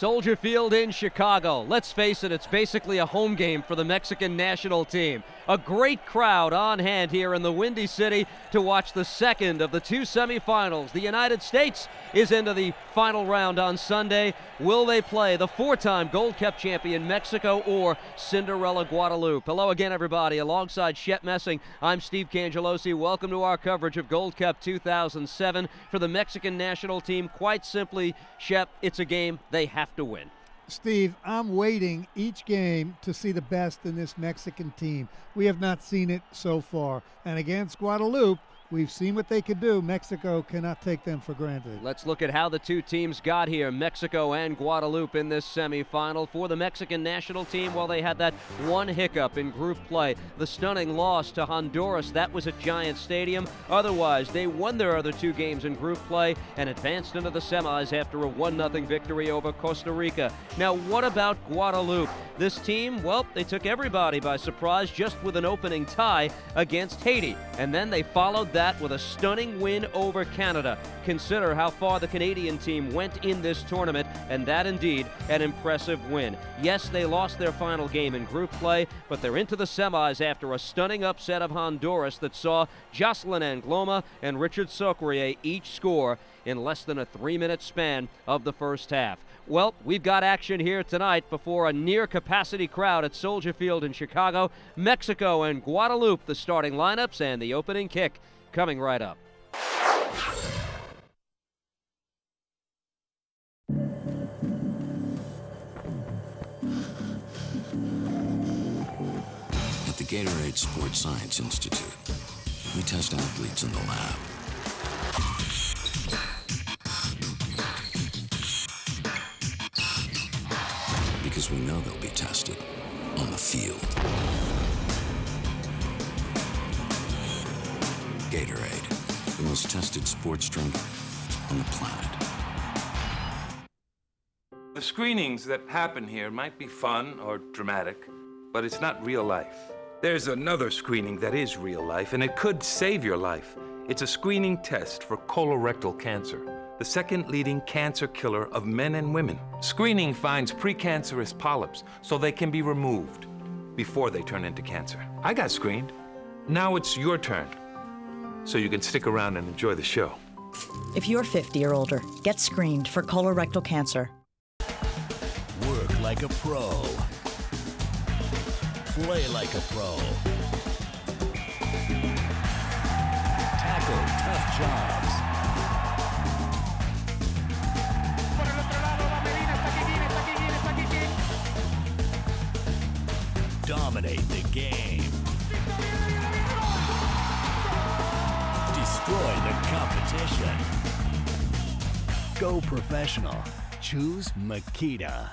Soldier Field in Chicago. Let's face it, it's basically a home game for the Mexican national team. A great crowd on hand here in the Windy City to watch the second of the two semifinals. The United States is into the final round on Sunday. Will they play the four-time Gold Cup champion Mexico or Cinderella Guadeloupe? Hello again, everybody. Alongside Shep Messing, I'm Steve Cangelosi. Welcome to our coverage of Gold Cup 2007 for the Mexican national team. Quite simply, Shep, it's a game they have to win. Steve, I'm waiting each game to see the best in this Mexican team. We have not seen it so far. And against Guadeloupe, we've seen what they can do. Mexico cannot take them for granted. Let's look at how the two teams got here, Mexico and Guadeloupe, in this semifinal. For the Mexican national team, well, they had that one hiccup in group play. The stunning loss to Honduras, that was at Giant Stadium. Otherwise, they won their other two games in group play and advanced into the semis after a 1-0 victory over Costa Rica. Now, what about Guadeloupe? This team, well, they took everybody by surprise just with an opening tie against Haiti. And then they followed that with a stunning win over Canada. Consider how far the Canadian team went in this tournament, and that indeed an impressive win. Yes, they lost their final game in group play, but they're into the semis after a stunning upset of Honduras that saw Jocelyn Angloma and Richard Socorier each score in less than a 3-minute span of the first half. Well, we've got action here tonight before a near-capacity crowd at Soldier Field in Chicago. Mexico and Guadeloupe, the starting lineups and the opening kick coming right up. At the Gatorade Sports Science Institute, we test athletes in the lab. Because we know they'll be tested on the field. Gatorade, the most tested sports drink on the planet. The screenings that happen here might be fun or dramatic, but it's not real life. There's another screening that is real life, and it could save your life. It's a screening test for colorectal cancer, the second leading cancer killer of men and women. Screening finds precancerous polyps so they can be removed before they turn into cancer. I got screened. Now it's your turn, so you can stick around and enjoy the show. If you're 50 or older, get screened for colorectal cancer. Work like a pro. Play like a pro. Tackle tough jobs. Dominate the game. Destroy the competition. Go professional. Choose Makita.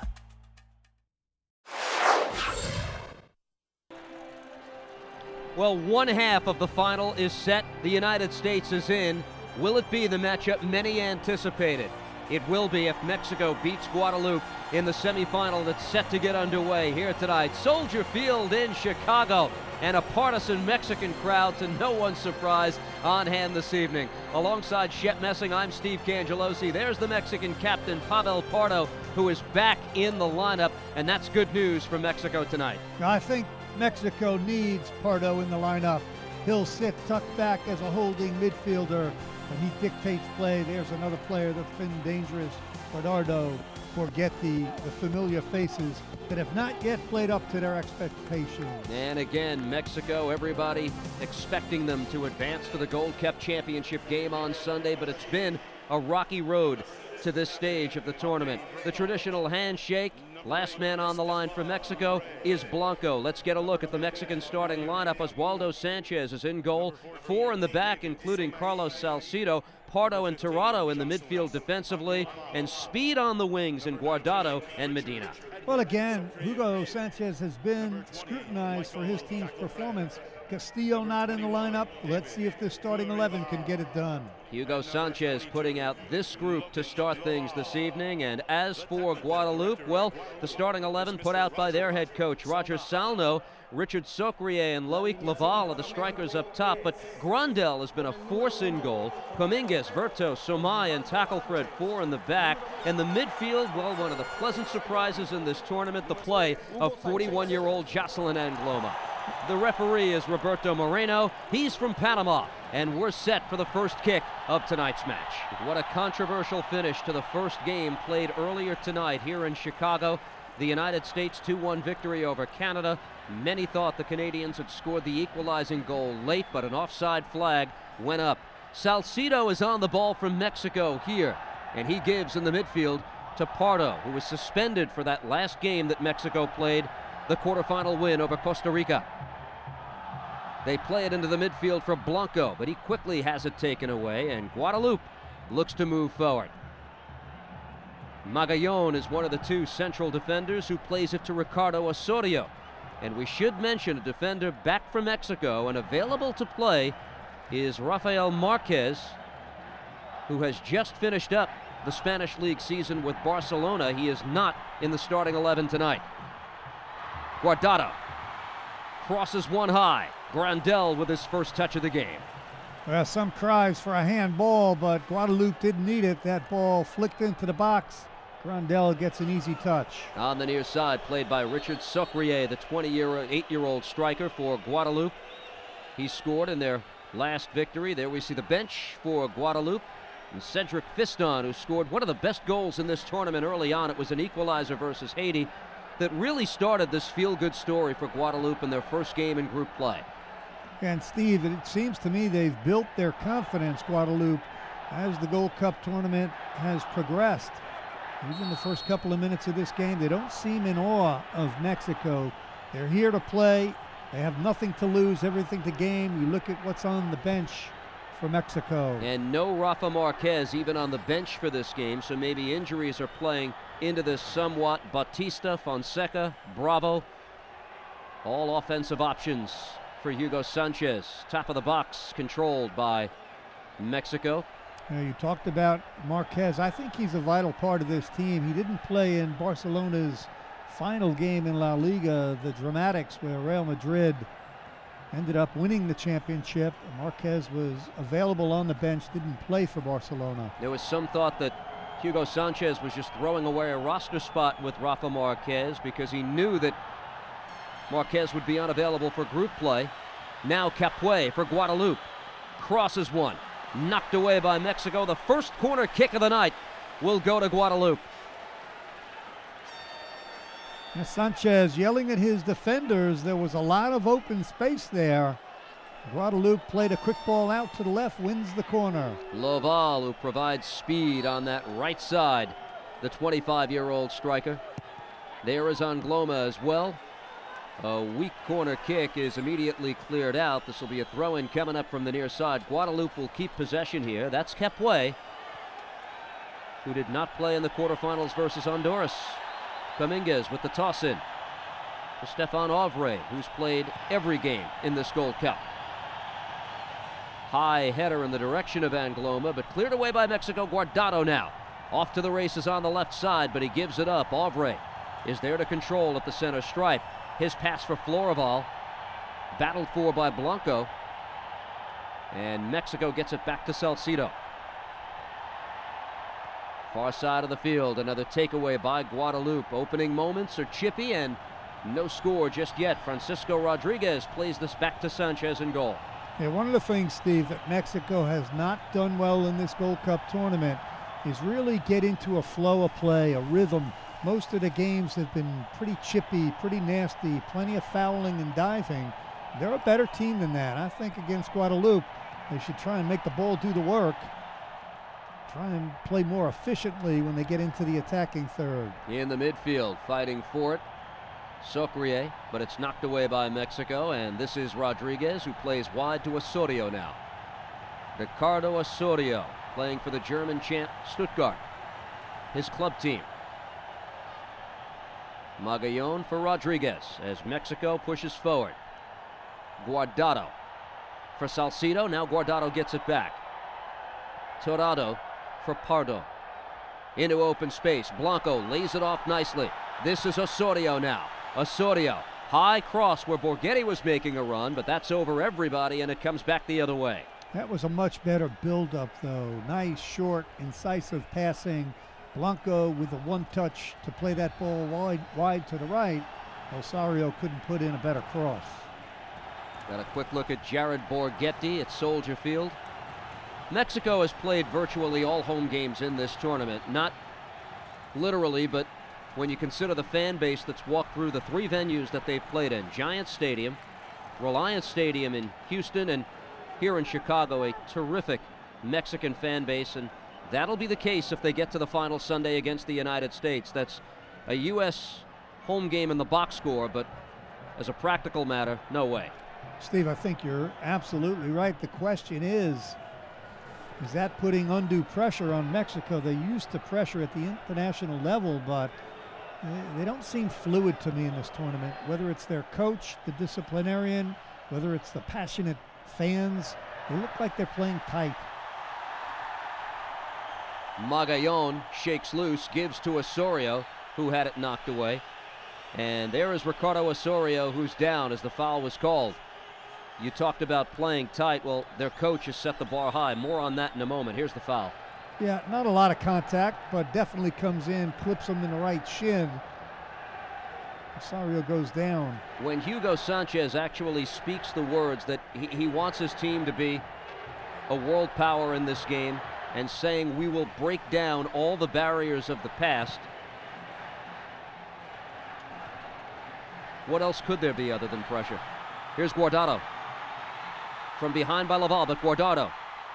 Well, one half of the final is set. The United States is in. Will it be the matchup many anticipated? It will be if Mexico beats Guadeloupe in the semifinal that's set to get underway here tonight. Soldier Field in Chicago, and a partisan Mexican crowd, to no one's surprise, on hand this evening. Alongside Shep Messing, I'm Steve Cangelosi. There's the Mexican captain, Pavel Pardo, who is back in the lineup, and that's good news for Mexico tonight. I think Mexico needs Pardo in the lineup. He'll sit tucked back as a holding midfielder, and he dictates play. There's another player that's been dangerous. Bernardo, Borghetti, the familiar faces that have not yet played up to their expectations. And again, Mexico, everybody expecting them to advance to the Gold Cup championship game on Sunday, but it's been a rocky road to this stage of the tournament. The traditional handshake, last man on the line for Mexico is Blanco. Let's get a look at the Mexican starting lineup. Oswaldo Sanchez is in goal, 4 in the back, including Carlos Salcido, Pardo and Tirado in the midfield defensively, and speed on the wings in Guardado and Medina. Well, again, Hugo Sanchez has been scrutinized for his team's performance Castillo not in the lineup. Let's see if this starting 11 can get it done. Hugo Sanchez putting out this group to start things this evening. And as for Guadeloupe, well, the starting 11 put out by their head coach, Roger Salno. Richard Socrier and Loic Laval are the strikers up top, but Grandel has been a force in goal. Cominges, Verto, Somai, and Tacklefred, 4 in the back. And the midfield, well, one of the pleasant surprises in this tournament, the play of 41-year-old Jocelyn Angloma. The referee is Roberto Moreno. He's from Panama, and we're set for the first kick of tonight's match. What a controversial finish to the first game played earlier tonight here in Chicago. The United States 2-1 victory over Canada. Many thought the Canadians had scored the equalizing goal late, but an offside flag went up. Salcido is on the ball from Mexico here, and he gives in the midfield to Pardo, who was suspended for that last game that Mexico played, the quarterfinal win over Costa Rica. They play it into the midfield for Blanco, but he quickly has it taken away, and Guadeloupe looks to move forward. Magallon is one of the two central defenders who plays it to Ricardo Osorio. And we should mention a defender back from Mexico and available to play is Rafael Marquez, who has just finished up the Spanish League season with Barcelona. He is not in the starting 11 tonight. Guardado crosses one high. Grandel with his first touch of the game. Well, some cries for a handball, but Guadeloupe didn't need it. That ball flicked into the box. Grandel gets an easy touch. On the near side, played by Richard Socrier, the 28-year-old striker for Guadeloupe. He scored in their last victory. There we see the bench for Guadeloupe. And Cedric Fiston, who scored one of the best goals in this tournament early on. It was an equalizer versus Haiti that really started this feel-good story for Guadeloupe in their first game in group play. And Steve, it seems to me they've built their confidence, Guadeloupe, as the Gold Cup tournament has progressed. Even the first couple of minutes of this game, they don't seem in awe of Mexico. They're here to play. They have nothing to lose, everything to gain. You look at what's on the bench for Mexico. And no Rafa Marquez even on the bench for this game, so maybe injuries are playing into this somewhat. Batista, Fonseca, Bravo, all offensive options for Hugo Sanchez. Top of the box controlled by Mexico. You talked about Marquez. I think he's a vital part of this team. He didn't play in Barcelona's final game in La Liga, the Dramatics, where Real Madrid ended up winning the championship. Marquez was available on the bench, didn't play for Barcelona. There was some thought that Hugo Sanchez was just throwing away a roster spot with Rafa Marquez because he knew that Marquez would be unavailable for group play. Now Capuet for Guadeloupe. Crosses one. Knocked away by Mexico. The first corner kick of the night will go to Guadeloupe. And Sanchez yelling at his defenders. There was a lot of open space there. Guadeloupe played a quick ball out to the left, wins the corner. Loval, who provides speed on that right side, the 25-year-old striker. There is Angloma as well. A weak corner kick is immediately cleared out. This will be a throw-in coming up from the near side. Guadeloupe will keep possession here. That's Capuet, who did not play in the quarterfinals versus Honduras. Cominges with the toss-in to Stefan Ovray, who's played every game in this Gold Cup. High header in the direction of Angloma, but cleared away by Mexico. Guardado now. Off to the races on the left side, but he gives it up. Ovray is there to control at the center stripe. His pass for Florival, battled for by Blanco, and Mexico gets it back to Salcido. Far side of the field, another takeaway by Guadeloupe. Opening moments are chippy and no score just yet. Francisco Rodriguez plays this back to Sanchez in goal. Yeah, one of the things, Steve, that Mexico has not done well in this Gold Cup tournament is really get into a flow of play, a rhythm. Most of the games have been pretty chippy, pretty nasty, plenty of fouling and diving. They're a better team than that. I think against Guadeloupe, they should try and make the ball do the work. Try and play more efficiently when they get into the attacking third. In the midfield, fighting for it, Socrier, but it's knocked away by Mexico, and this is Rodriguez, who plays wide to Osorio now. Ricardo Osorio, playing for the German champ Stuttgart, his club team. Magallon for Rodriguez as Mexico pushes forward. Guardado for Salcido. Now Guardado gets it back. Torado for Pardo. Into open space. Blanco lays it off nicely. This is Osorio now. Osorio, high cross where Borghetti was making a run, but that's over everybody, and it comes back the other way. That was a much better build-up, though. Nice, short, incisive passing. Blanco with the one touch to play that ball wide to the right. Osorio couldn't put in a better cross. Got a quick look at Jared Borghetti at Soldier Field. Mexico has played virtually all home games in this tournament. Not literally, but when you consider the fan base that's walked through the 3 venues that they've played in. Giants Stadium, Reliance Stadium in Houston, and here in Chicago, a terrific Mexican fan base, and that'll be the case if they get to the final Sunday against the United States. That's a U.S. home game in the box score, but as a practical matter, no way. Steve, I think you're absolutely right. The question is that putting undue pressure on Mexico? They used to pressure at the international level, but they don't seem fluid to me in this tournament. Whether it's their coach, the disciplinarian, whether it's the passionate fans, they look like they're playing tight. Magallon shakes loose, gives to Osorio, who had it knocked away. And there is Ricardo Osorio, who's down as the foul was called. You talked about playing tight. Well, their coach has set the bar high. More on that in a moment. Here's the foul. Yeah, not a lot of contact, but definitely comes in, clips him in the right shin. Osorio goes down. When Hugo Sanchez actually speaks the words that he wants his team to be a world power in this game, and saying we will break down all the barriers of the past, what else could there be other than pressure? Here's Guardado. From behind by Laval, but Guardado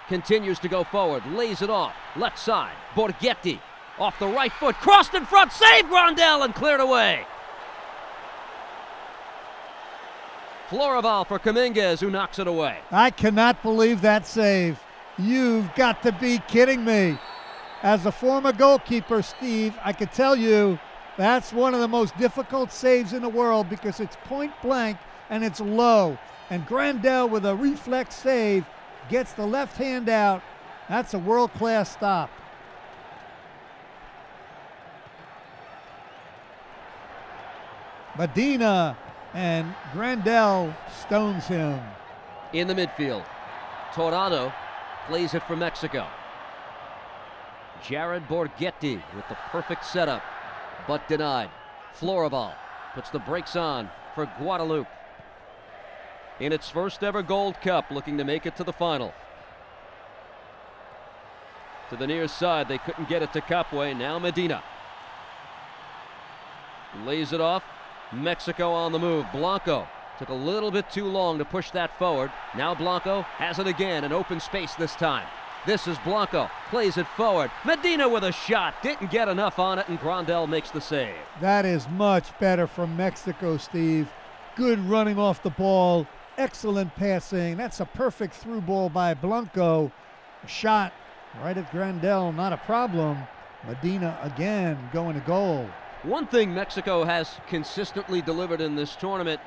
continues to go forward, lays it off, left side. Borghetti off the right foot, crossed in front, saved Grandel and cleared away. Floraval for Dominguez, who knocks it away. I cannot believe that save. You've got to be kidding me. As a former goalkeeper, Steve, I could tell you that's one of the most difficult saves in the world because it's point blank and it's low. And Grandel with a reflex save gets the left hand out. That's a world-class stop. Medina, and Grandel stones him. In the midfield, Torado plays it for Mexico. Jared Borghetti with the perfect setup, but denied. Floraval puts the brakes on for Guadeloupe. In its first ever Gold Cup, looking to make it to the final. To the near side, they couldn't get it to Capway. Now Medina lays it off. Mexico on the move. Blanco took a little bit too long to push that forward. Now Blanco has it again, an open space this time. This is Blanco, plays it forward. Medina with a shot, didn't get enough on it, and Grandel makes the save. That is much better from Mexico, Steve. Good running off the ball, excellent passing. That's a perfect through ball by Blanco. A shot right at Grandel, not a problem. Medina again going to goal. One thing Mexico has consistently delivered in this tournament,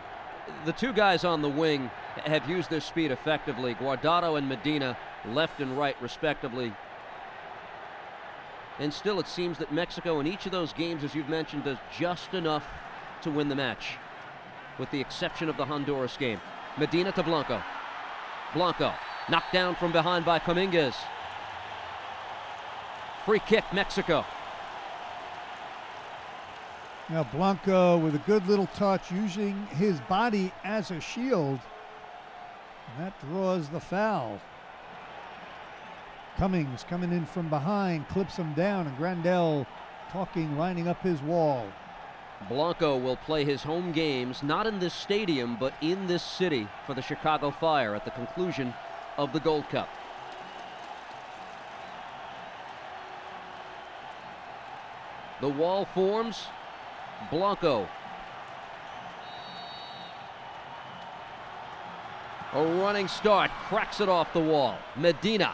the two guys on the wing have used their speed effectively. Guardado and Medina, left and right respectively. And still it seems that Mexico in each of those games, as you've mentioned, does just enough to win the match, with the exception of the Honduras game. Medina to Blanco. Blanco knocked down from behind by Dominguez. Free kick, Mexico. Now Blanco with a good little touch, using his body as a shield. And that draws the foul. Cummings coming in from behind, clips him down, and Grandel talking, lining up his wall. Blanco will play his home games, not in this stadium, but in this city for the Chicago Fire at the conclusion of the Gold Cup. The wall forms. Blanco. A running start, cracks it off the wall. Medina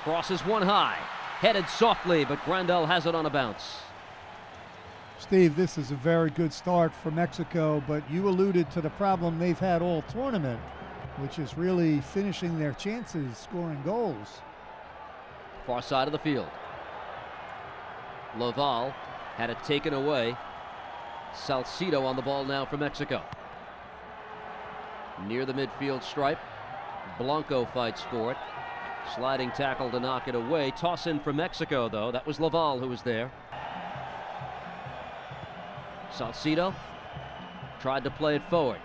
crosses one high, headed softly, but Grandel has it on a bounce. Steve, this is a very good start for Mexico, but you alluded to the problem they've had all tournament. which is really finishing their chances, scoring goals. Far side of the field. Laval had it taken away. Salcido on the ball now for Mexico. Near the midfield stripe. Blanco fights for it. Sliding tackle to knock it away. Toss in for Mexico, though. That was Laval who was there. Salcido tried to play it forward.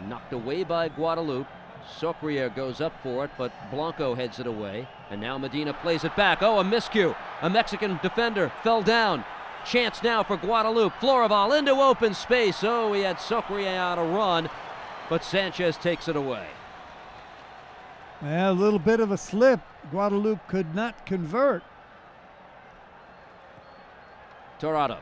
Knocked away by Guadeloupe. Socrier goes up for it, but Blanco heads it away. And now Medina plays it back. Oh, a miscue. A Mexican defender fell down. Chance now for Guadeloupe. Florival into open space. Oh, he had Socrier on a run, but Sanchez takes it away. Well, a little bit of a slip. Guadeloupe could not convert. Torado.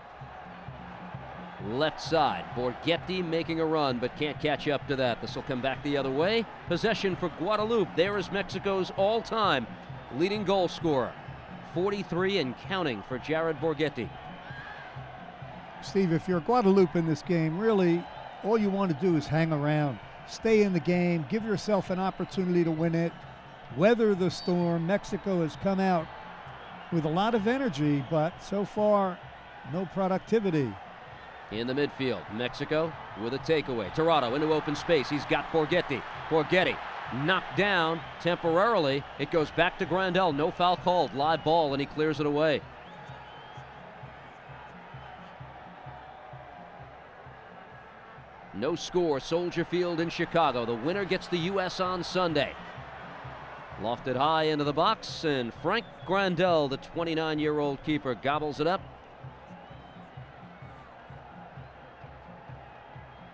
Left side. Borghetti making a run, but can't catch up to that. This will come back the other way. Possession for Guadeloupe. There is Mexico's all-time leading goal scorer. 43 and counting for Jared Borghetti. Steve, if you're Guadeloupe in this game, really all you want to do is hang around. Stay in the game, give yourself an opportunity to win it, weather the storm. Mexico has come out with a lot of energy, but so far, no productivity. In the midfield, Mexico with a takeaway. Torado into open space. He's got Borghetti. Borghetti knocked down temporarily. It goes back to Grandel. No foul called. Live ball, and he clears it away. No score, Soldier Field in Chicago. The winner gets the U.S. on Sunday. Lofted high into the box, and Frank Grandel, the 29-year-old keeper, gobbles it up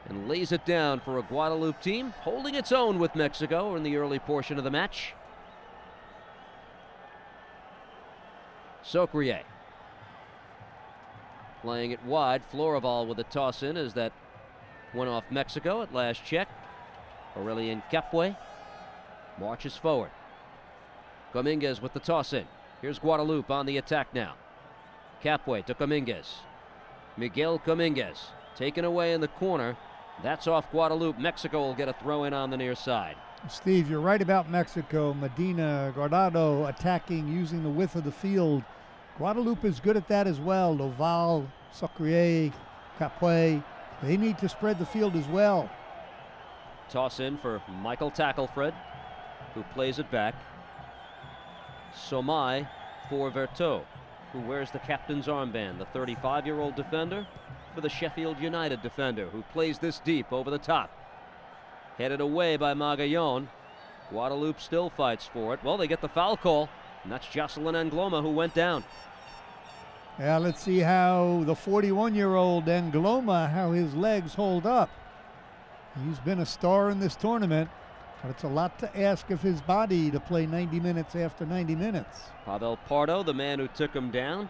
and lays it down for a Guadeloupe team holding its own with Mexico in the early portion of the match. Socrier playing it wide. Florival with a toss in as that went off Mexico at last check. Aurelien Capue marches forward. Dominguez with the toss in. Here's Guadeloupe on the attack now. Capue to Dominguez. Miguel Dominguez taken away in the corner. That's off Guadeloupe. Mexico will get a throw in on the near side. Steve, you're right about Mexico. Medina, Guardado attacking using the width of the field. Guadeloupe is good at that as well. Laval, Socrier, Capue. They need to spread the field as well. Toss in for Michael Tacklefred, who plays it back. Somai for Verteau, who wears the captain's armband, the 35-year-old defender for the Sheffield United defender, who plays this deep over the top. Headed away by Magallon. Guadeloupe still fights for it. Well, they get the foul call, and that's Jocelyn Angloma who went down. Yeah, let's see how the 41-year-old Angloma, how his legs hold up. He's been a star in this tournament, but it's a lot to ask of his body to play 90 minutes after 90 minutes. Pavel Pardo, the man who took him down.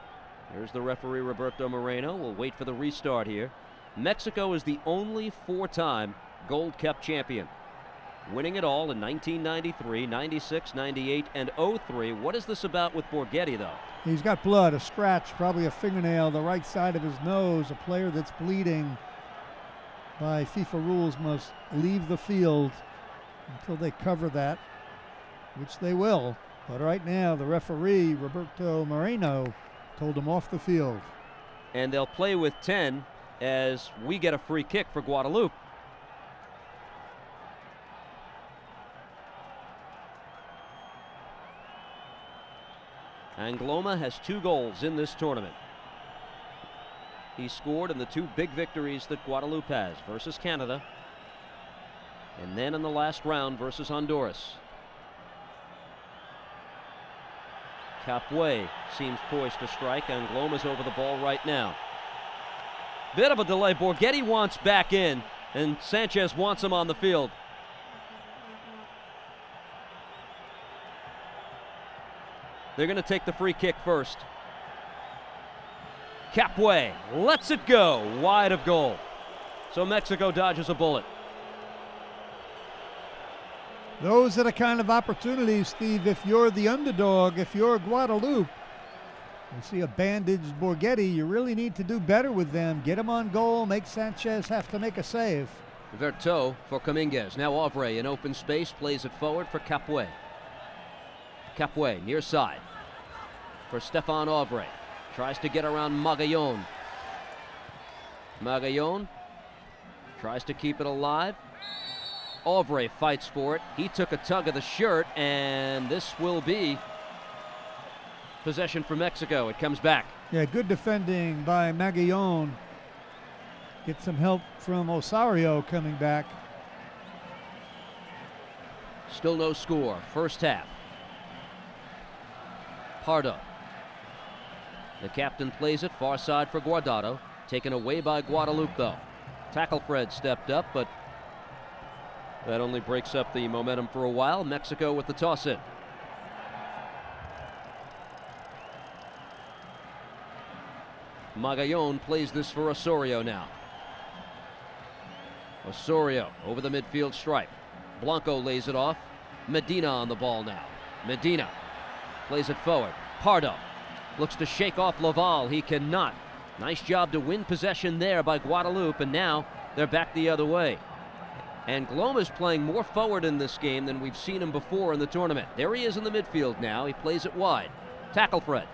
There's the referee, Roberto Moreno. We'll wait for the restart here. Mexico is the only four-time Gold Cup champion, winning it all in 1993, 96, 98, and 03. What is this about with Borghetti, though? He's got blood, a scratch, probably a fingernail, the right side of his nose. A player that's bleeding by FIFA rules must leave the field until they cover that, which they will. But right now, the referee, Roberto Moreno, told him off the field. And they'll play with 10 as we get a free kick for Guadeloupe. Angloma has 2 goals in this tournament. He scored in the 2 big victories that Guadeloupe has versus Canada and then in the last round versus Honduras. Capue seems poised to strike. Angloma's over the ball right now. Bit of a delay. Borghetti wants back in, and Sanchez wants him on the field. They're going to take the free kick first. Capue lets it go wide of goal. So Mexico dodges a bullet. Those are the kind of opportunities, Steve, if you're the underdog, if you're Guadeloupe, you see a bandaged Borghetti, you really need to do better with them. Get him on goal, make Sanchez have to make a save. Verteau for Dominguez. Now Auvray in open space, plays it forward for Capuet. Capuet near side for Stéphane Auvray. Tries to get around Magallon. Magallon tries to keep it alive. Auvray fights for it. He took a tug of the shirt, and this will be possession for Mexico. It comes back. Yeah, good defending by Magallon. Get some help from Osorio coming back. Still no score. First half. Pardo. The captain plays it far side for Guardado. Taken away by Guadeloupe, though. Tackle Fred stepped up, but that only breaks up the momentum for a while. Mexico with the toss in. Magallon plays this for Osorio now. Osorio over the midfield stripe. Blanco lays it off. Medina on the ball now. Medina plays it forward. Pardo looks to shake off Laval. He cannot. Nice job to win possession there by Guadeloupe, and now they're back the other way. And Gloma's playing more forward in this game than we've seen him before in the tournament. There he is in the midfield now. He plays it wide. Tackle Fred.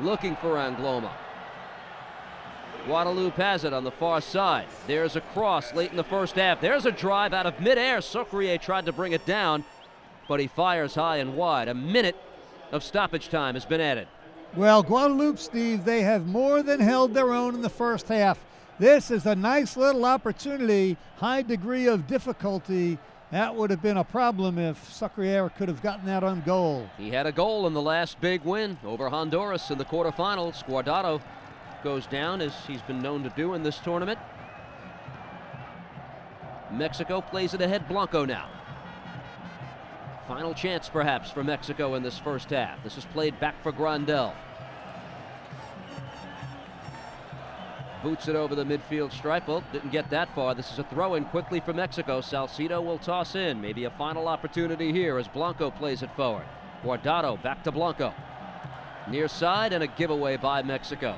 Looking for Angloma. Guadeloupe has it on the far side. There's a cross late in the first half. There's a drive out of midair. Socrier tried to bring it down, but he fires high and wide. A minute of stoppage time has been added. Well, Guadeloupe, Steve, they have more than held their own in the first half. This is a nice little opportunity, high degree of difficulty. That would have been a problem if Socrier could have gotten that on goal. He had a goal in the last big win over Honduras in the quarterfinals. Guardado goes down, as he's been known to do in this tournament. Mexico plays it ahead. Blanco now. Final chance perhaps for Mexico in this first half. This is played back for Grandel. Boots it over the midfield stripe. Well, didn't get that far. This is a throw-in quickly for Mexico. Salcido will toss in. Maybe a final opportunity here as Blanco plays it forward. Guardado back to Blanco. Near side, and a giveaway by Mexico.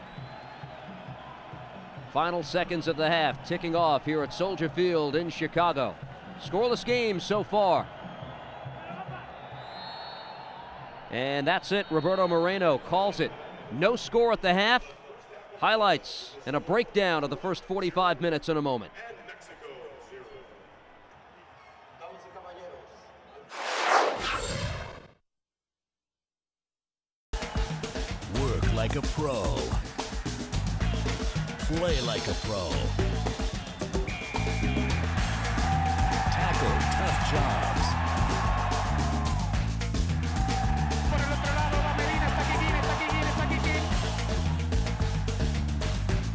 Final seconds of the half ticking off here at Soldier Field in Chicago. Scoreless game so far. And that's it. Roberto Moreno calls it. No score at the half. Highlights and a breakdown of the first 45 minutes in a moment. Work like a pro. Play like a pro. Tackle tough jobs.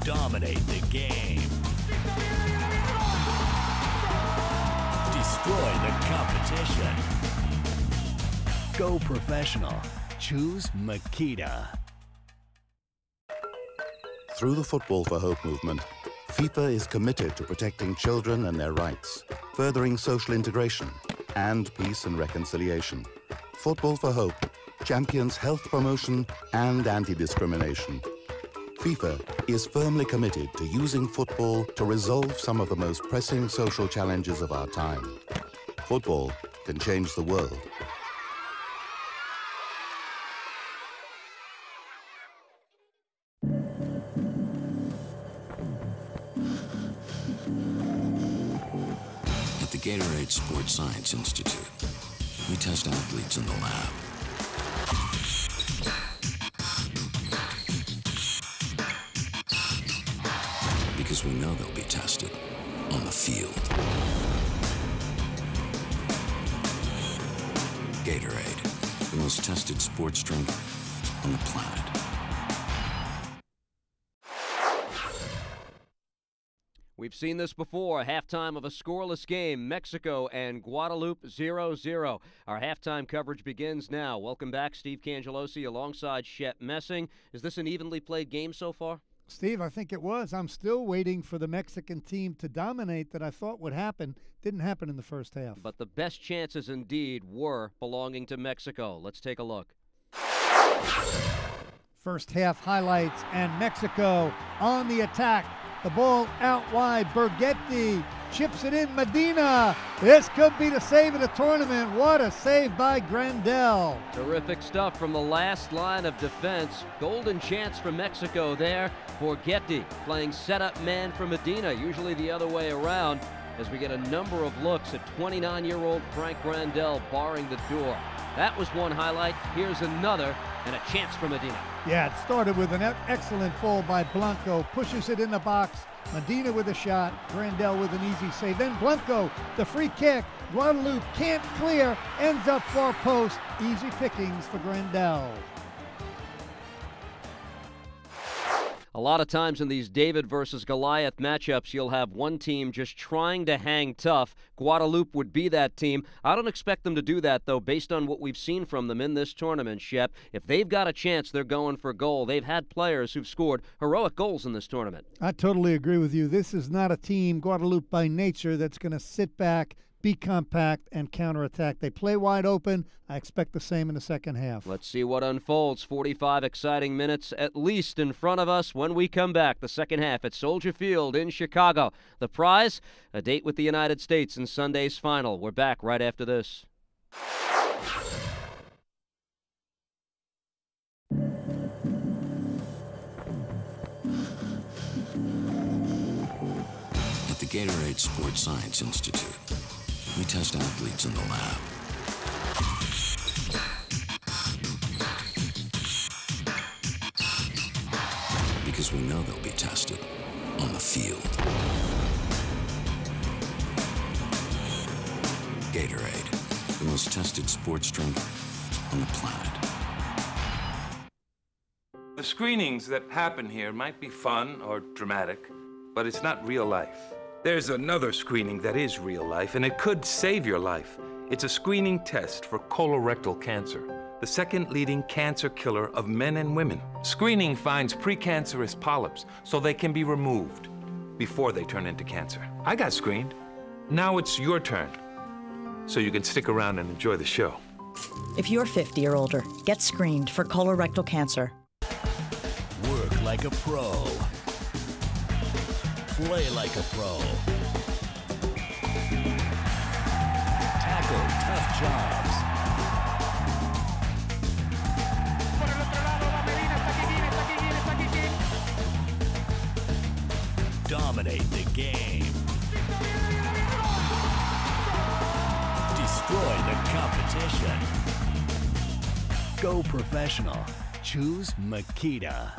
Dominate the game. Destroy the competition. Go professional. Choose Makita. Through the Football for Hope movement, FIFA is committed to protecting children and their rights, furthering social integration and peace and reconciliation. Football for Hope champions health promotion and anti-discrimination. FIFA is firmly committed to using football to resolve some of the most pressing social challenges of our time. Football can change the world. At the Gatorade Sports Science Institute, we test athletes in the lab. Because we know they'll be tested on the field. Gatorade, the most tested sports drink on the planet. We've seen this before, halftime of a scoreless game, Mexico and Guadeloupe 0-0. Our halftime coverage begins now. Welcome back, Steve Cangelosi alongside Shep Messing. Is this an evenly played game so far? Steve, I think it was. I'm still waiting for the Mexican team to dominate that I thought would happen. Didn't happen in the first half. But the best chances indeed were belonging to Mexico. Let's take a look. First half highlights, and Mexico on the attack. The ball out wide. Bergetti chips it in. Medina. This could be the save of the tournament. What a save by Grandel. Terrific stuff from the last line of defense. Golden chance for Mexico there. Bergetti playing setup man for Medina, usually the other way around, as we get a number of looks at 29-year-old Frank Grandel barring the door. That was one highlight. Here's another, and a chance for Medina. Yeah, it started with an excellent ball by Blanco. Pushes it in the box. Medina with a shot. Grandel with an easy save. Then Blanco, the free kick. Guadeloupe can't clear. Ends up far post. Easy pickings for Grandel. A lot of times in these David versus Goliath matchups, you'll have one team just trying to hang tough. Guadeloupe would be that team. I don't expect them to do that, though, based on what we've seen from them in this tournament, Shep. If they've got a chance, they're going for goal. They've had players who've scored heroic goals in this tournament. I totally agree with you. This is not a team, Guadeloupe by nature, that's going to sit back, be compact, and counterattack. They play wide open. I expect the same in the second half. Let's see what unfolds. 45 exciting minutes at least in front of us when we come back. The second half at Soldier Field in Chicago. The prize, a date with the United States in Sunday's final. We're back right after this. At the Gatorade Sports Science Institute, we test athletes in the lab. Because we know they'll be tested on the field. Gatorade, the most tested sports drink on the planet. The screenings that happen here might be fun or dramatic, but it's not real life. There's another screening that is real life, and it could save your life. It's a screening test for colorectal cancer, the second leading cancer killer of men and women. Screening finds precancerous polyps so they can be removed before they turn into cancer. I got screened. Now it's your turn, so you can stick around and enjoy the show. If you're 50 or older, get screened for colorectal cancer. Work like a pro. Play like a pro. Tackle tough jobs. Dominate the game. Destroy the competition. Go professional. Choose Makita.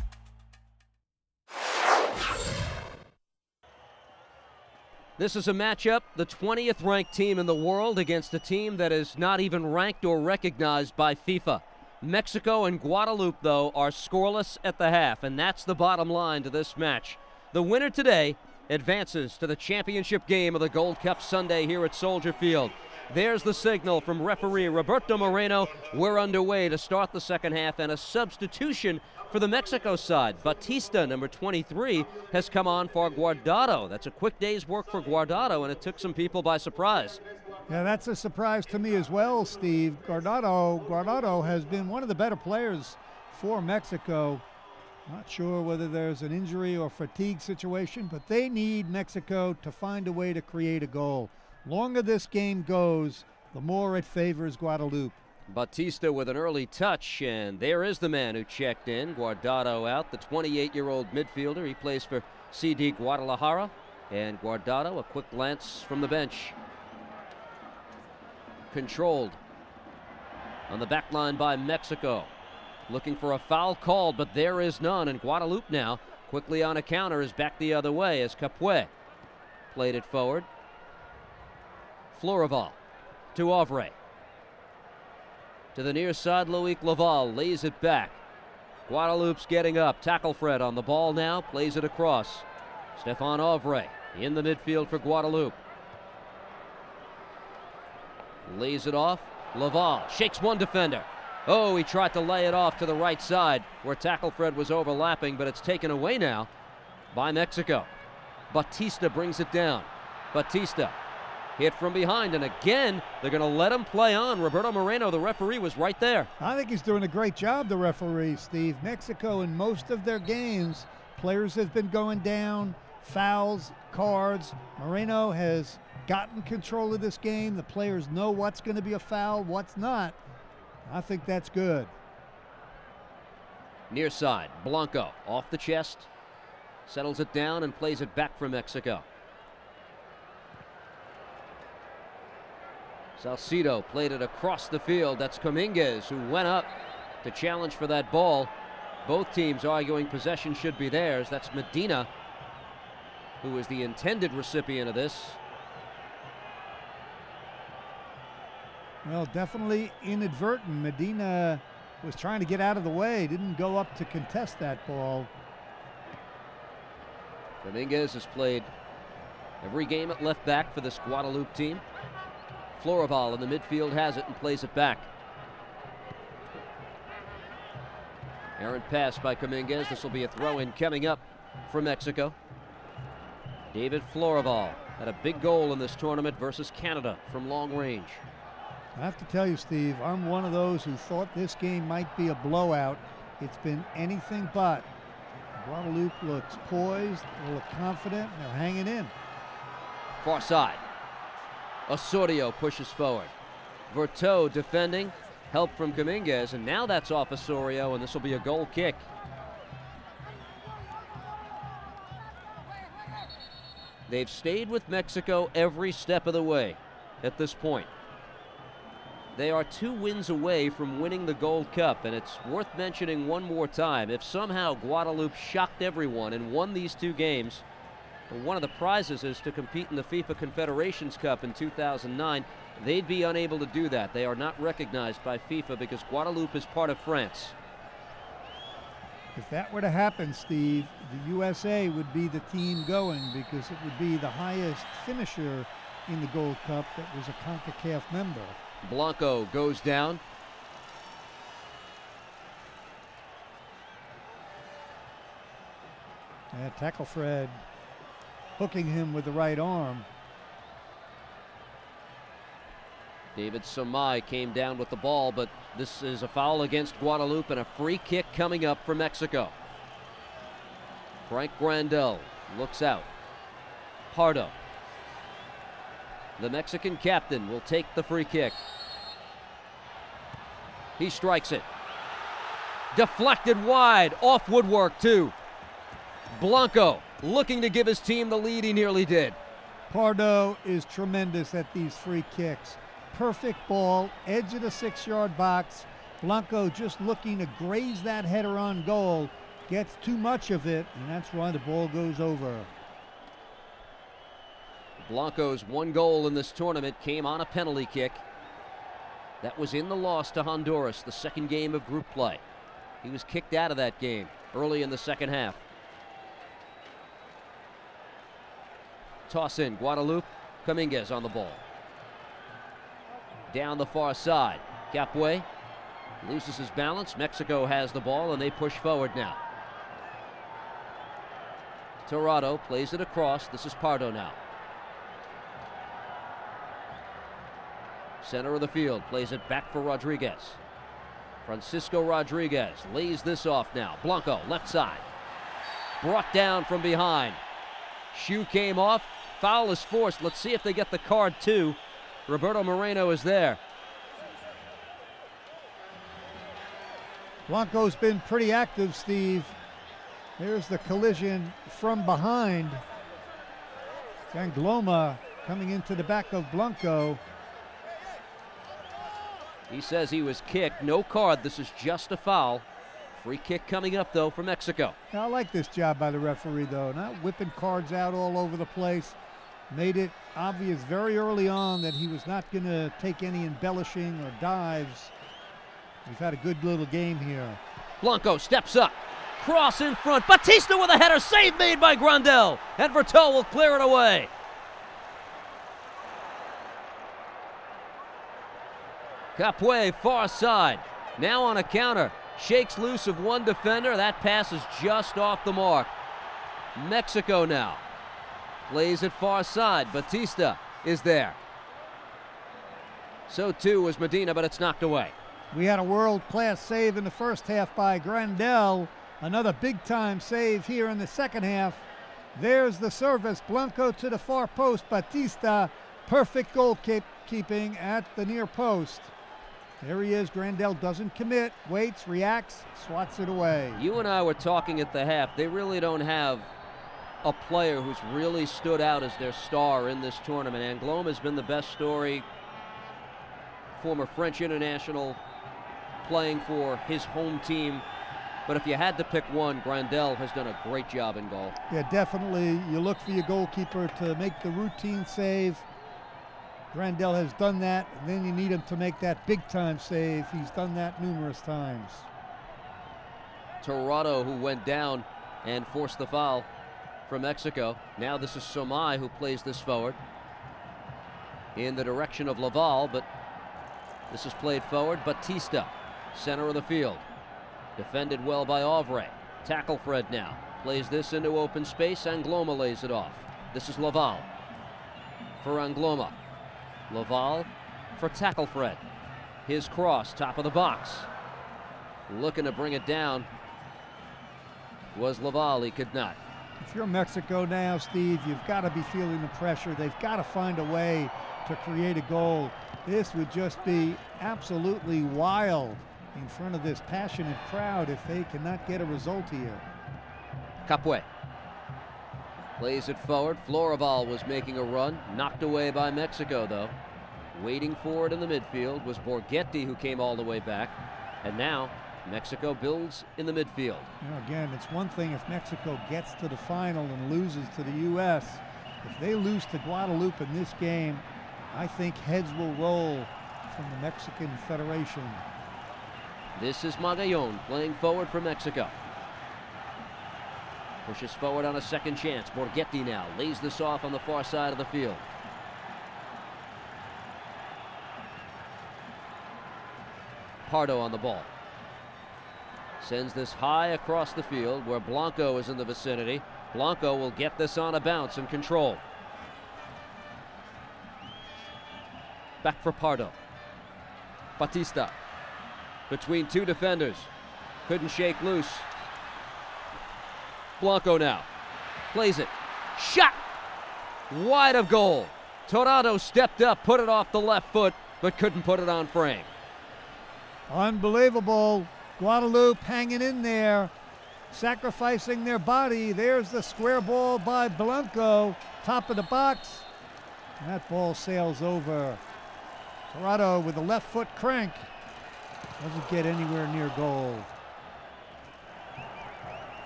This is a matchup, the 20th ranked team in the world against a team that is not even ranked or recognized by FIFA. Mexico and Guadeloupe, though, are scoreless at the half, and that's the bottom line to this match. The winner today advances to the championship game of the Gold Cup Sunday here at Soldier Field. There's the signal from referee Roberto Moreno. We're underway to start the second half, and a substitution for the Mexico side. Batista, number 23, has come on for Guardado. That's a quick day's work for Guardado, and it took some people by surprise. Yeah, that's a surprise to me as well, Steve. Guardado has been one of the better players for Mexico. Not sure whether there's an injury or fatigue situation, but they need Mexico to find a way to create a goal. Longer this game goes, the more it favors Guadeloupe. Batista with an early touch, and there is the man who checked in. Guardado out, the 28-year-old midfielder. He plays for CD Guadalajara. And Guardado, a quick glance from the bench. Controlled on the back line by Mexico. Looking for a foul called, but there is none. And Guadeloupe now, quickly on a counter, is back the other way as Capuet played it forward. Florival to Ovray. To the near side, Loic Laval lays it back. Guadeloupe's getting up. Tackle Fred on the ball now, plays it across. Stefan Ovray in the midfield for Guadeloupe. Lays it off. Laval shakes one defender. Oh, he tried to lay it off to the right side where Tackle Fred was overlapping, but it's taken away now by Mexico. Batista brings it down. Batista hit from behind, and again, they're going to let him play on. Roberto Moreno, the referee, was right there. I think he's doing a great job, the referee, Steve. Mexico, in most of their games, players have been going down, fouls, cards. Moreno has gotten control of this game. The players know what's going to be a foul, what's not. I think that's good. Near side, Blanco off the chest, settles it down and plays it back for Mexico. Salcido played it across the field. That's Dominguez who went up to challenge for that ball. Both teams arguing possession should be theirs. That's Medina, who is the intended recipient of this. Well, definitely inadvertent. Medina was trying to get out of the way, didn't go up to contest that ball. Dominguez has played every game at left back for this Guadeloupe team. Florival in the midfield has it and plays it back. Errant pass by Dominguez. This will be a throw-in coming up for Mexico. David Florival had a big goal in this tournament versus Canada from long range. I have to tell you, Steve, I'm one of those who thought this game might be a blowout. It's been anything but. Guadeloupe looks poised, they look confident, and they're hanging in. Far side. Osorio pushes forward. Verteau defending. Help from Dominguez, and now that's off Osorio, and this will be a goal kick. They've stayed with Mexico every step of the way at this point. They are 2 wins away from winning the Gold Cup, and it's worth mentioning one more time. If somehow Guadeloupe shocked everyone and won these 2 games, one of the prizes is to compete in the FIFA Confederations Cup in 2009. They'd be unable to do that. They are not recognized by FIFA because Guadeloupe is part of France. If that were to happen, Steve, the USA would be the team going because it would be the highest finisher in the Gold Cup that was a Concacaf member. Blanco goes down. Tackle Fred hooking him with the right arm. David Samai came down with the ball, but this is a foul against Guadeloupe and a free kick coming up for Mexico. Frank Grandel looks out. Pardo, the Mexican captain, will take the free kick. He strikes it. Deflected wide, off woodwork too. Blanco looking to give his team the lead. He nearly did. Pardo is tremendous at these free kicks. Perfect ball, edge of the 6-yard box. Blanco just looking to graze that header on goal. Gets too much of it, and that's why the ball goes over. Blanco's 1 goal in this tournament came on a penalty kick. That was in the loss to Honduras, the 2nd game of group play. He was kicked out of that game early in the 2nd half. Toss in, Guadeloupe. Dominguez on the ball. Down the far side. Capue loses his balance. Mexico has the ball and they push forward now. Torrado plays it across. This is Pardo now. Center of the field, plays it back for Rodriguez. Francisco Rodriguez lays this off now. Blanco, left side. Brought down from behind. Shoe came off. Foul is forced. Let's see if they get the card too. Roberto Moreno is there. Blanco's been pretty active, Steve. Here's the collision from behind. Angloma coming into the back of Blanco. He says he was kicked. No card. This is just a foul. Free kick coming up, though, for Mexico. I like this job by the referee, though. Not whipping cards out all over the place. Made it obvious very early on that he was not going to take any embellishing or dives. We've had a good little game here. Blanco steps up. Cross in front. Batista with a header. Save made by Grandel. And Verteau will clear it away. Capue, far side. Now on a counter. Shakes loose of one defender. That pass is just off the mark. Mexico now plays it far side. Batista is there. So too was Medina, but it's knocked away. We had a world-class save in the first half by Grandel. Another big-time save here in the second half. There's the service. Blanco to the far post. Batista, perfect goal keeping at the near post. There he is. Grandel doesn't commit, waits, reacts, swats it away. You and I were talking at the half. They really don't have a player who's really stood out as their star in this tournament. Angloma has been the best story. Former French international, playing for his home team. But if you had to pick one, Grandel has done a great job in goal. Yeah, definitely. You look for your goalkeeper to make the routine save. Grandel has done that, and then you need him to make that big-time save. He's done that numerous times. Torado, who went down and forced the foul from Mexico. Now this is Somai who plays this forward in the direction of Laval, but this is played forward. Batista, center of the field. Defended well by Auvray. Tackle Fred now. Plays this into open space. Angloma lays it off. This is Laval for Angloma. Laval for Tackle Fred. His cross, top of the box. Looking to bring it down was Laval. He could not. If you're Mexico now, Steve, you've got to be feeling the pressure. They've got to find a way to create a goal. This would just be absolutely wild in front of this passionate crowd if they cannot get a result here. Capuet plays it forward. Florival was making a run, knocked away by Mexico though. Waiting for it in the midfield was Borghetti, who came all the way back. And now Mexico builds in the midfield. You know, again, it's one thing if Mexico gets to the final and loses to the U.S. If they lose to Guadeloupe in this game, I think heads will roll from the Mexican Federation. This is Magallon playing forward for Mexico. Pushes forward on a second chance. Borghetti now lays this off on the far side of the field. Pardo on the ball. Sends this high across the field where Blanco is in the vicinity. Blanco will get this on a bounce and control. Back for Pardo. Batista between two defenders. Couldn't shake loose. Blanco now plays it. Shot! Wide of goal. Torado stepped up, put it off the left foot, but couldn't put it on frame. Unbelievable. Guadeloupe hanging in there, sacrificing their body. There's the square ball by Blanco, top of the box. And that ball sails over. Torado with a left foot crank. Doesn't get anywhere near goal.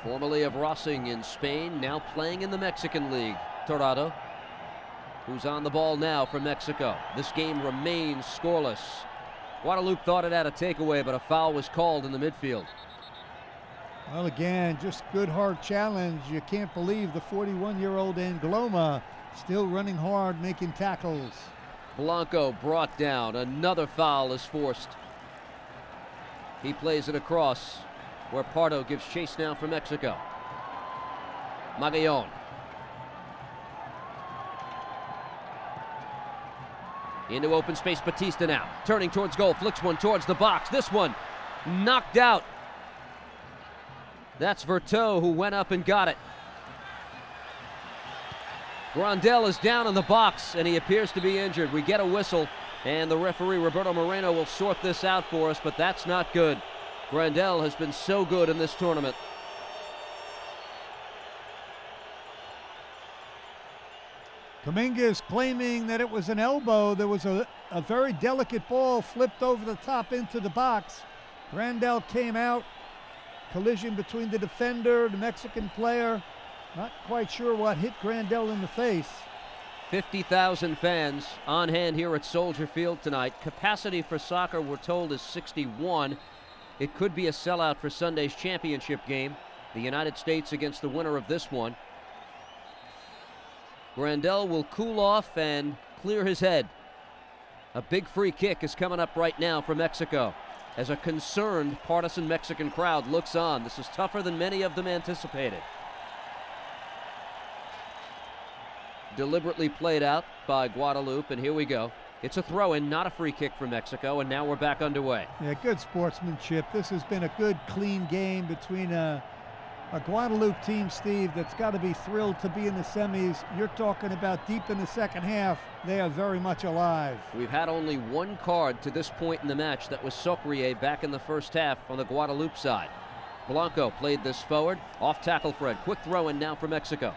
Formerly of Racing in Spain, now playing in the Mexican League. Torado, who's on the ball now for Mexico. This game remains scoreless. Guadeloupe thought it had a takeaway, but a foul was called in the midfield. Well, again, just good hard challenge. You can't believe the 41-year-old Angloma still running hard, making tackles. Blanco brought down. Another foul is forced. He plays it across where Pardo gives chase now for Mexico. Magallon. Into open space, Batista now. Turning towards goal, flicks one towards the box. This one knocked out. That's Verteau who went up and got it. Grandel is down in the box and he appears to be injured. We get a whistle and the referee Roberto Moreno will sort this out for us, but that's not good. Grandel has been so good in this tournament. Dominguez claiming that it was an elbow. There was a very delicate ball flipped over the top into the box. Grandel came out. Collision between the defender, the Mexican player. Not quite sure what hit Grandel in the face. 50,000 fans on hand here at Soldier Field tonight. Capacity for soccer, we're told, is 61. It could be a sellout for Sunday's championship game. The United States against the winner of this one. Grandel will cool off and clear his head. A big free kick is coming up right now for Mexico as a concerned partisan Mexican crowd looks on. This is tougher than many of them anticipated. Deliberately played out by Guadeloupe, and here we go. It's a throw-in, not a free kick for Mexico, and now we're back underway. Yeah, good sportsmanship. This has been a good, clean game between A Guadeloupe team, Steve, that's got to be thrilled to be in the semis. You're talking about deep in the second half. They are very much alive. We've had only one card to this point in the match. That was Socrier back in the first half on the Guadeloupe side. Blanco played this forward. Off tackle Fred. Quick throw in now for Mexico.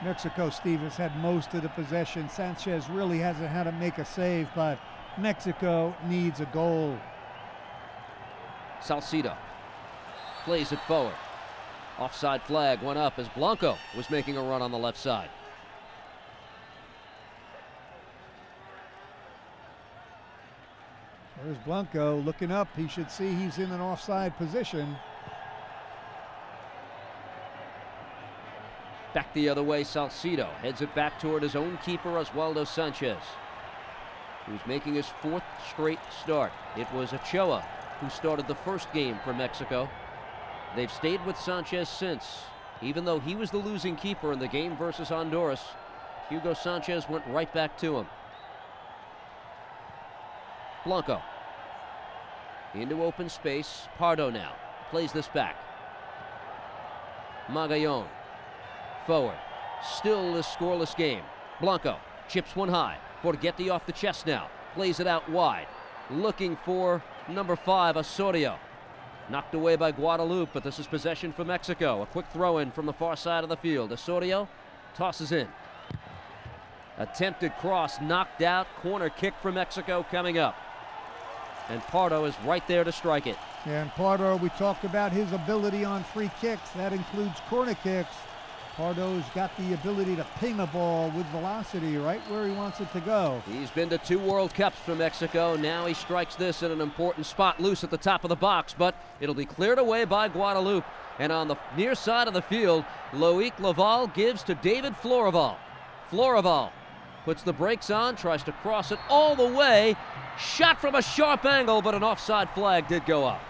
Mexico, Steve, has had most of the possession. Sanchez really hasn't had to make a save, but Mexico needs a goal. Salcido plays it forward. Offside flag went up as Blanco was making a run on the left side. There's Blanco looking up. He should see he's in an offside position. Back the other way, Salcido heads it back toward his own keeper, Oswaldo Sanchez, who's making his 4th straight start. It was Ochoa who started the first game for Mexico. They've stayed with Sanchez since. Even though he was the losing keeper in the game versus Honduras, Hugo Sanchez went right back to him. Blanco into open space. Pardo now plays this back. Magallon forward. Still this scoreless game. Blanco chips one high. Borghetti off the chest now. Plays it out wide. Looking for number 5, Osorio. Knocked away by Guadeloupe, but this is possession for Mexico. A quick throw in from the far side of the field. Osorio tosses in. Attempted cross knocked out. Corner kick for Mexico coming up. And Pardo is right there to strike it. Yeah, and Pardo, we talked about his ability on free kicks. That includes corner kicks. Pardo's got the ability to ping a ball with velocity right where he wants it to go. He's been to 2 World Cups for Mexico. Now he strikes this in an important spot, loose at the top of the box, but it'll be cleared away by Guadeloupe. And on the near side of the field, Loic Laval gives to David Floreval. Floreval puts the brakes on, tries to cross it all the way. Shot from a sharp angle, but an offside flag did go up.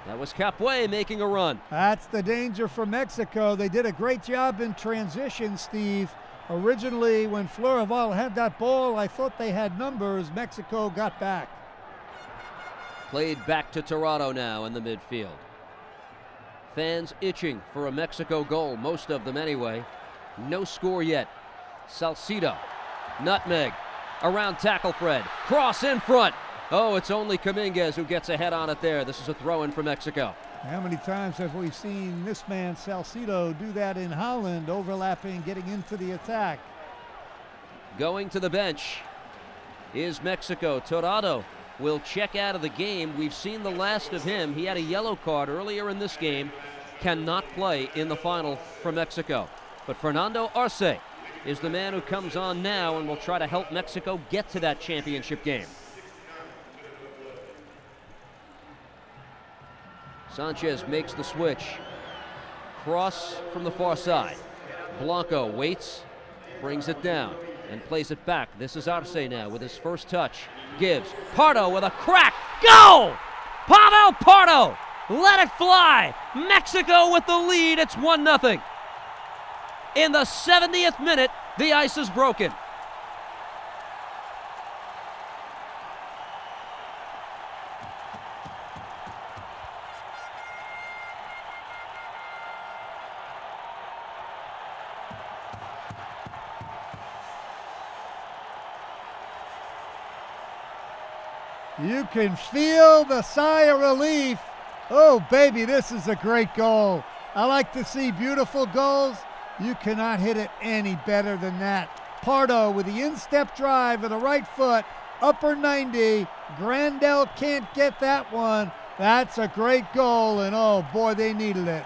That was Capué making a run. That's the danger for Mexico. They did a great job in transition, Steve. Originally, when Floreval had that ball, I thought they had numbers. Mexico got back. Played back to Tirado now in the midfield. Fans itching for a Mexico goal, most of them anyway. No score yet. Salcido, nutmeg, around tackle Fred, cross in front. Oh, it's only Caminguez who gets a head on it there. This is a throw-in for Mexico. How many times have we seen this man, Salcido, do that in Holland, overlapping, getting into the attack? Going to the bench is Mexico. Tirado will check out of the game. We've seen the last of him. He had a yellow card earlier in this game. Cannot play in the final for Mexico. But Fernando Arce is the man who comes on now and will try to help Mexico get to that championship game. Sanchez makes the switch. Cross from the far side. Blanco waits, brings it down, and plays it back. This is Arce now with his first touch. Gives. Pardo with a crack. Goal! Pavel Pardo! Let it fly! Mexico with the lead. It's 1-0. In the 70th minute, the ice is broken. You can feel the sigh of relief. Oh, baby, this is a great goal. I like to see beautiful goals. You cannot hit it any better than that. Pardo with the instep drive of the right foot, upper 90. Grandel can't get that one. That's a great goal, and oh boy, they needed it.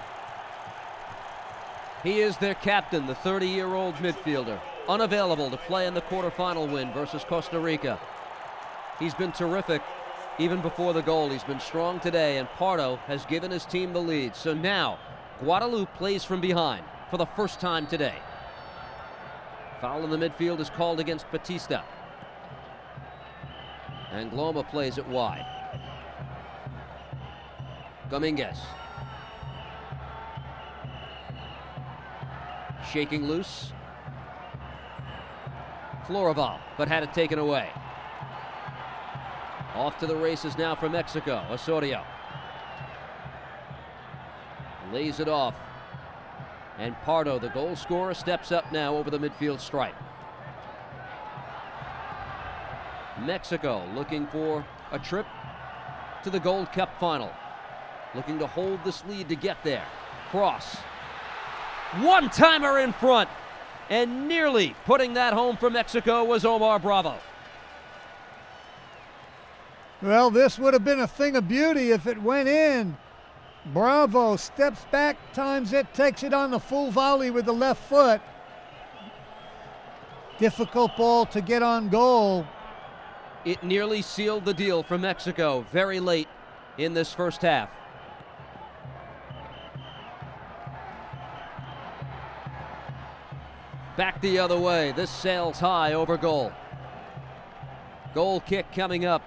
He is their captain, the 30-year-old midfielder, unavailable to play in the quarterfinal win versus Costa Rica. He's been terrific even before the goal. He's been strong today, and Pardo has given his team the lead. So now, Guadeloupe plays from behind for the first time today. Foul in the midfield is called against Batista. And Gloma plays it wide. Dominguez. Shaking loose. Floreval, but had it taken away. Off to the races now for Mexico. Osorio. lays it off. And Pardo, the goal scorer, steps up now over the midfield stripe. Mexico looking for a trip to the Gold Cup final. Looking to hold this lead to get there. Cross. One-timer in front. And nearly putting that home for Mexico was Omar Bravo. Well, this would have been a thing of beauty if it went in. Bravo steps back, times it, takes it on the full volley with the left foot. Difficult ball to get on goal. It nearly sealed the deal for Mexico very late in this first half. Back the other way. This sails high over goal. Goal kick coming up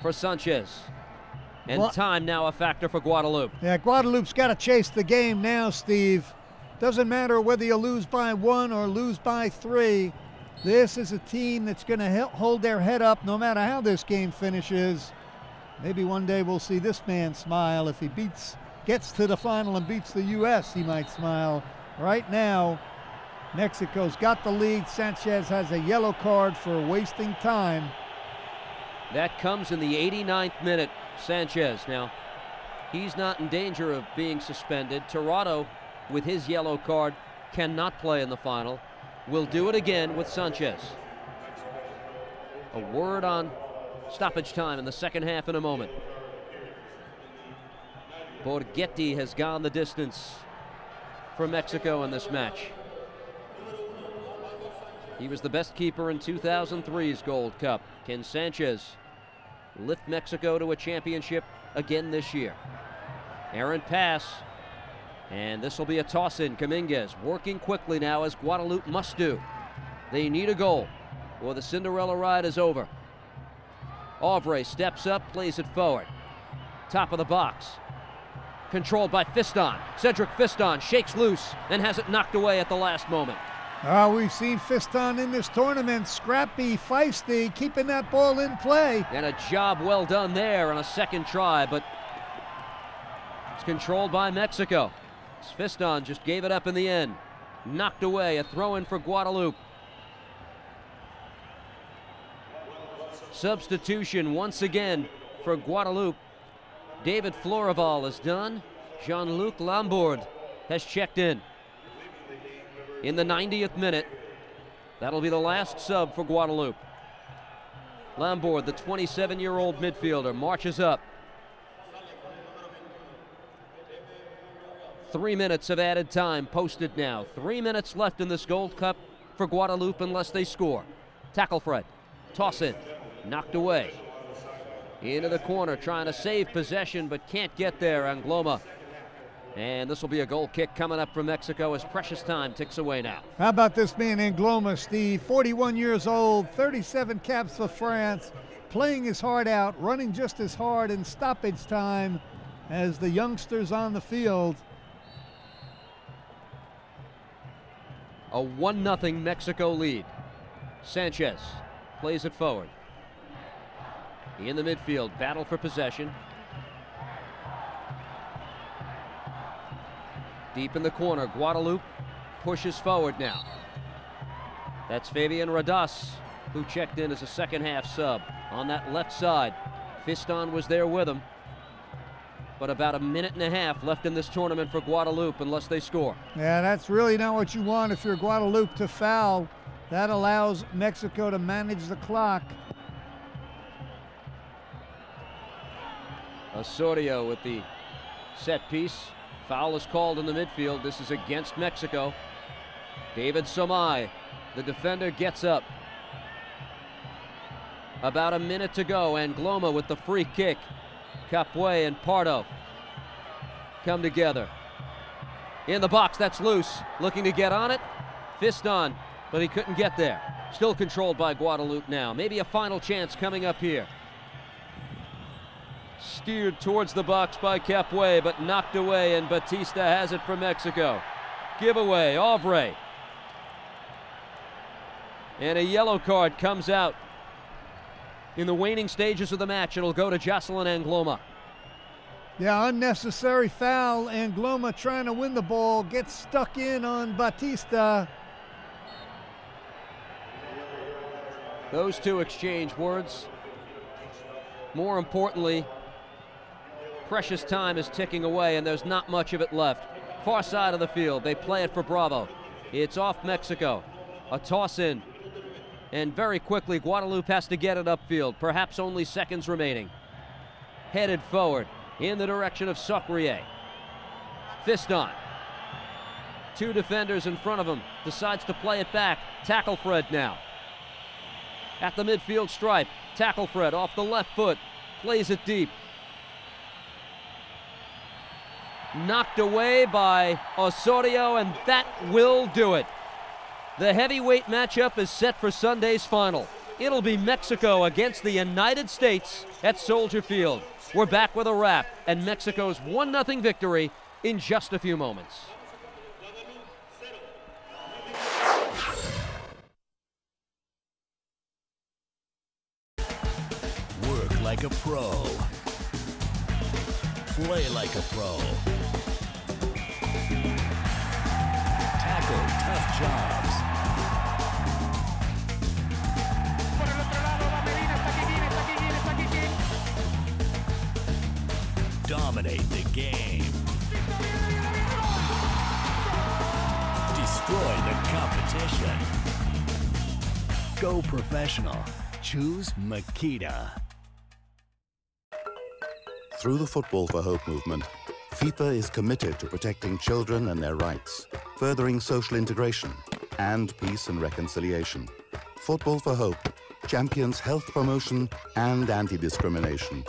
for Sanchez. And time now a factor for Guadeloupe. Yeah, Guadeloupe's got to chase the game now, Steve. Doesn't matter whether you lose by 1 or lose by 3. This is a team that's going to hold their head up no matter how this game finishes. Maybe one day we'll see this man smile. If he gets to the final and beats the U.S., he might smile. Right now, Mexico's got the lead. Sanchez has a yellow card for wasting time. That comes in the 89th minute. Sanchez now, he's not in danger of being suspended. Tirado, with his yellow card, cannot play in the final. Will do it again with Sanchez. A word on stoppage time in the second half in a moment. Borghetti has gone the distance for Mexico in this match. He was the best keeper in 2003's Gold Cup. Can Sanchez lift Mexico to a championship again this year? Errant pass, and this will be a toss-in. Dominguez working quickly now, as Guadeloupe must do. They need a goal or the Cinderella ride is over. Auvray steps up, plays it forward. Top of the box. Controlled by Fiston. Cedric Fiston shakes loose and has it knocked away at the last moment. We've seen Fiston in this tournament, scrappy, feisty, keeping that ball in play. And a job well done there on a second try, but it's controlled by Mexico. Fiston just gave it up in the end. Knocked away, a throw-in for Guadeloupe. Substitution once again for Guadeloupe. David Florival is done. Jean-Luc Lambourd has checked in the 90th minute. That'll be the last sub for Guadeloupe. Lambourd, the 27-year-old midfielder, marches up. 3 minutes of added time posted now. 3 minutes left in this Gold Cup for Guadeloupe unless they score. Tackle Fred. Toss in. Knocked away. Into the corner, trying to save possession, but can't get there. Angloma. And this will be a goal kick coming up from Mexico as precious time ticks away now. How about this man, Angloma, Steve? 41 years old, 37 caps for France, playing his heart out, running just as hard in stoppage time as the youngsters on the field. A 1-0 Mexico lead. Sanchez plays it forward. In the midfield, battle for possession. Deep in the corner, Guadeloupe pushes forward now. That's Fabian Radas, who checked in as a second half sub on that left side. Fiston was there with him. But about a minute and a half left in this tournament for Guadeloupe unless they score. Yeah, that's really not what you want if you're Guadeloupe, to foul. That allows Mexico to manage the clock. Osorio with the set piece. Foul is called in the midfield. This is against Mexico. David Somai, the defender, gets up. About a minute to go. Angloma with the free kick. Capuet and Pardo come together. In the box, that's loose. Looking to get on it. Fiston, but he couldn't get there. Still controlled by Guadeloupe now. Maybe a final chance coming up here. Steered towards the box by Capuet, but knocked away, and Batista has it for Mexico. Giveaway, Auvray. And a yellow card comes out. In the waning stages of the match, it'll go to Jocelyn Angloma. Yeah, unnecessary foul, and Gloma trying to win the ball, gets stuck in on Batista. Those two exchange words. More importantly, precious time is ticking away, and there's not much of it left. Far side of the field, they play it for Bravo. It's off Mexico. A toss in. And very quickly, Guadeloupe has to get it upfield. Perhaps only seconds remaining. Headed forward in the direction of Socrier. Fist on. Two defenders in front of him. Decides to play it back. Tackle Fred now. At the midfield stripe. Tackle Fred off the left foot. Plays it deep. Knocked away by Osorio, and that will do it. The heavyweight matchup is set for Sunday's final. It'll be Mexico against the United States at Soldier Field. We're back with a wrap and Mexico's 1-0 victory in just a few moments. Work like a pro. Play like a pro. Tackle tough jobs. Dominate the game. Destroy the competition. Go professional. Choose Makita. Through the Football for Hope movement, FIFA is committed to protecting children and their rights, furthering social integration and peace and reconciliation. Football for Hope champions health promotion and anti-discrimination.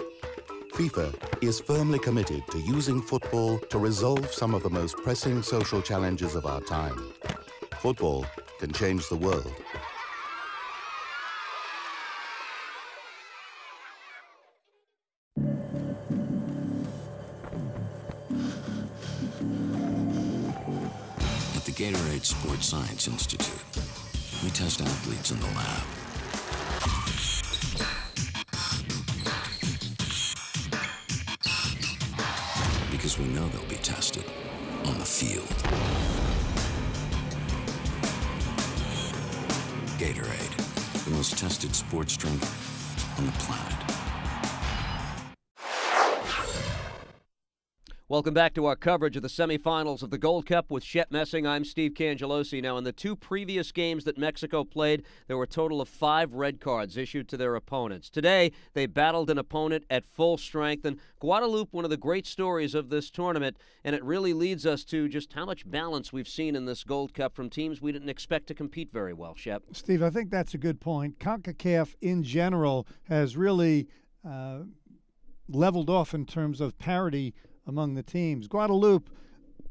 FIFA is firmly committed to using football to resolve some of the most pressing social challenges of our time. Football can change the world. At the Gatorade Sports Science Institute, we test athletes in the lab. Because we know they'll be tested on the field. Gatorade, the most tested sports drink on the planet. Welcome back to our coverage of the semifinals of the Gold Cup with Shep Messing. I'm Steve Cangelosi. Now, in the two previous games that Mexico played, there were a total of 5 red cards issued to their opponents. Today, they battled an opponent at full strength, and Guadeloupe, one of the great stories of this tournament, and it really leads us to just how much balance we've seen in this Gold Cup from teams we didn't expect to compete very well, Shep. Steve, I think that's a good point. Concacaf in general has really leveled off in terms of parity among the teams. Guadeloupe,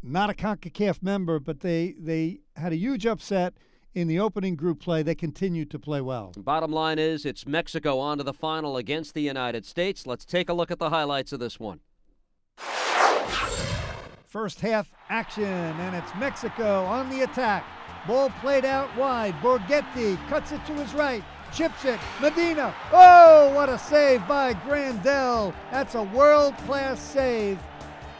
not a CONCACAF member, but they had a huge upset in the opening group play. They continued to play well. Bottom line is it's Mexico on to the final against the United States. Let's take a look at the highlights of this one. First half action, and it's Mexico on the attack. Ball played out wide. Borghetti cuts it to his right. Chips it. Medina. Oh, what a save by Grandel. That's a world-class save.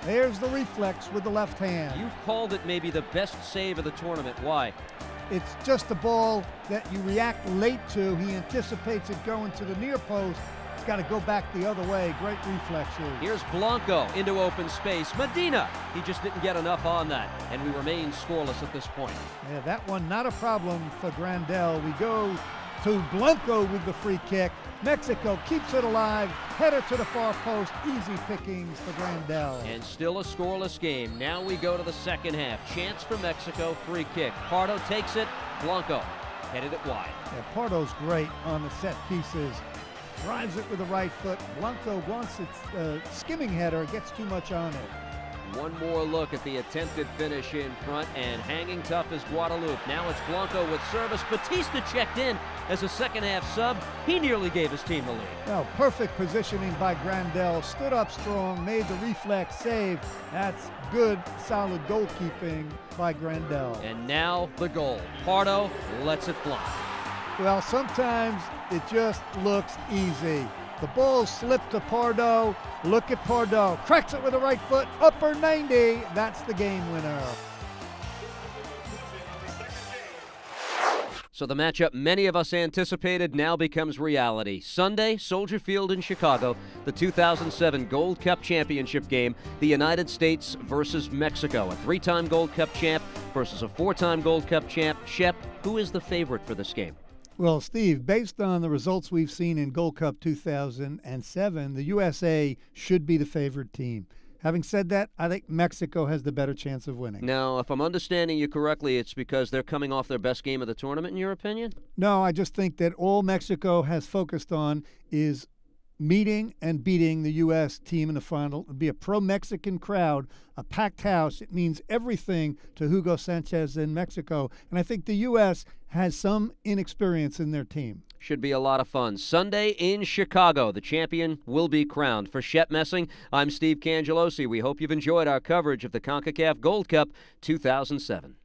There's the reflex with the left hand. You called it maybe the best save of the tournament. Why? It's just a ball that you react late to. He anticipates it going to the near post. It's got to go back the other way. Great reflexes. Here's Blanco into open space. Medina. He just didn't get enough on that, and we remain scoreless at this point. Yeah, that one not a problem for Grandel. We go to Blanco with the free kick. Mexico keeps it alive. Header to the far post. Easy pickings for Grandel. And still a scoreless game. Now we go to the second half. Chance for Mexico. Free kick. Pardo takes it. Blanco headed it wide. Yeah, Pardo's great on the set pieces. Drives it with the right foot. Blanco wants its skimming header. Gets too much on it. One more look at the attempted finish in front, and hanging tough is Guadeloupe. Now it's Blanco with service. Batista checked in as a second-half sub. He nearly gave his team the lead. Well, perfect positioning by Grandel. Stood up strong, made the reflex save. That's good, solid goalkeeping by Grandel. And now the goal. Pardo lets it fly. Well, sometimes it just looks easy. The ball slipped to Pardo. Look at Pardo. Cracks it with the right foot. Upper 90. That's the game winner. So the matchup many of us anticipated now becomes reality. Sunday, Soldier Field in Chicago, the 2007 Gold Cup Championship game, the United States versus Mexico. A 3-time Gold Cup champ versus a 4-time Gold Cup champ. Shep, who is the favorite for this game? Well, Steve, based on the results we've seen in Gold Cup 2007, the USA should be the favored team. Having said that, I think Mexico has the better chance of winning. Now, if I'm understanding you correctly, it's because they're coming off their best game of the tournament, in your opinion? No, I just think that all Mexico has focused on is meeting and beating the U.S. team in the final. It'll be a pro-Mexican crowd, a packed house. It means everything to Hugo Sanchez in Mexico. And I think the U.S. has some inexperience in their team. Should be a lot of fun. Sunday in Chicago, the champion will be crowned. For Shep Messing, I'm Steve Cangelosi. We hope you've enjoyed our coverage of the Concacaf Gold Cup 2007.